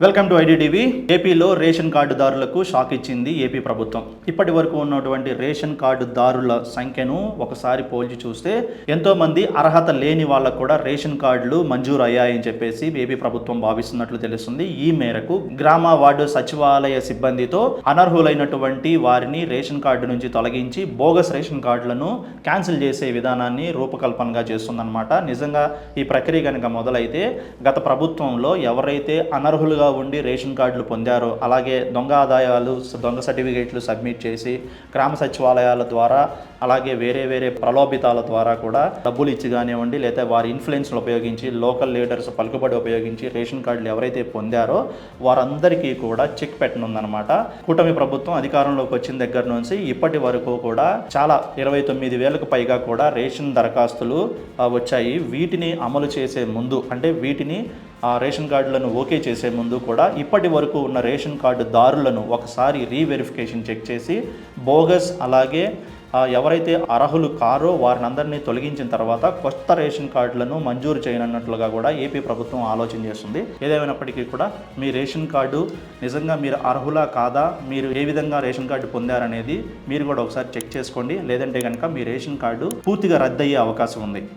Welcome to IDTV. ఏపీలో ration కార్డుదారులకు shock ఇచ్చింది ఏపీ ప్రభుత్వం. ఇప్పటి వరకు ఉన్నటువంటి రేషన్ కార్డుదారుల సంఖ్యను ఒకసారి పోల్చి చూస్తే ఎంతో మంది అర్హత లేని వాళ్ళకు కూడా రేషన్ కార్డులు మంజూరు అయ్యాయని చెప్పేసి ఏపీ ప్రభుత్వం భావిస్తున్నట్లు తెలుస్తుంది. ఈ మేరకు గ్రామ వార్డు సచివాలయ సిబ్బందితో అనర్హులైనటువంటి వారిని రేషన్ కార్డు నుంచి తొలగించి బోగస్ రేషన్ కార్డులను క్యాన్సిల్ చేసే విధానాన్ని రూపకల్పనగా చేస్తుందన్నమాట. నిజంగా ఈ ప్రక్రియ కనుక మొదలైతే గత ప్రభుత్వంలో ఎవరైతే అనర్హులుగా ఉండి రేషన్ కార్డులు పొందారో, అలాగే దొంగ ఆదాయాలు, దొంగ సర్టిఫికేట్లు సబ్మిట్ చేసి గ్రామ సచివాలయాల ద్వారా, అలాగే వేరే ప్రలోభితాల ద్వారా కూడా డబ్బులు ఇచ్చి కానివ్వండి, లేదా వారి ఇన్ఫ్లుయెన్స్లు ఉపయోగించి, లోకల్ లీడర్స్ పలుకుబడి ఉపయోగించి రేషన్ కార్డులు ఎవరైతే పొందారో వారందరికీ కూడా చెక్ పెట్టనుందనమాట. కూటమి ప్రభుత్వం అధికారంలోకి వచ్చిన దగ్గర నుంచి ఇప్పటి వరకు కూడా చాలా 29,000కు పైగా కూడా రేషన్ దరఖాస్తులు వచ్చాయి. వీటిని అమలు చేసే ముందు, అంటే వీటిని రేషన్ కార్డులను ఓకే చేసే ముందు కూడా ఇప్పటి వరకు ఉన్న రేషన్ కార్డుదారులను ఒకసారి రీవెరిఫికేషన్ చెక్ చేసి బోగస్, అలాగే ఎవరైతే అర్హులు కారో వారిని అందరినీ తొలగించిన తర్వాత కొత్త రేషన్ కార్డులను మంజూరు చేయనున్నట్లుగా కూడా ఏపీ ప్రభుత్వం ఆలోచన చేస్తుంది. ఏదేమైనప్పటికీ కూడా మీ రేషన్ కార్డు నిజంగా మీరు అర్హులా కాదా, మీరు ఏ విధంగా రేషన్ కార్డు పొందారనేది మీరు కూడా ఒకసారి చెక్ చేసుకోండి. లేదంటే కనుక మీ రేషన్ కార్డు పూర్తిగా రద్దయ్యే అవకాశం ఉంది.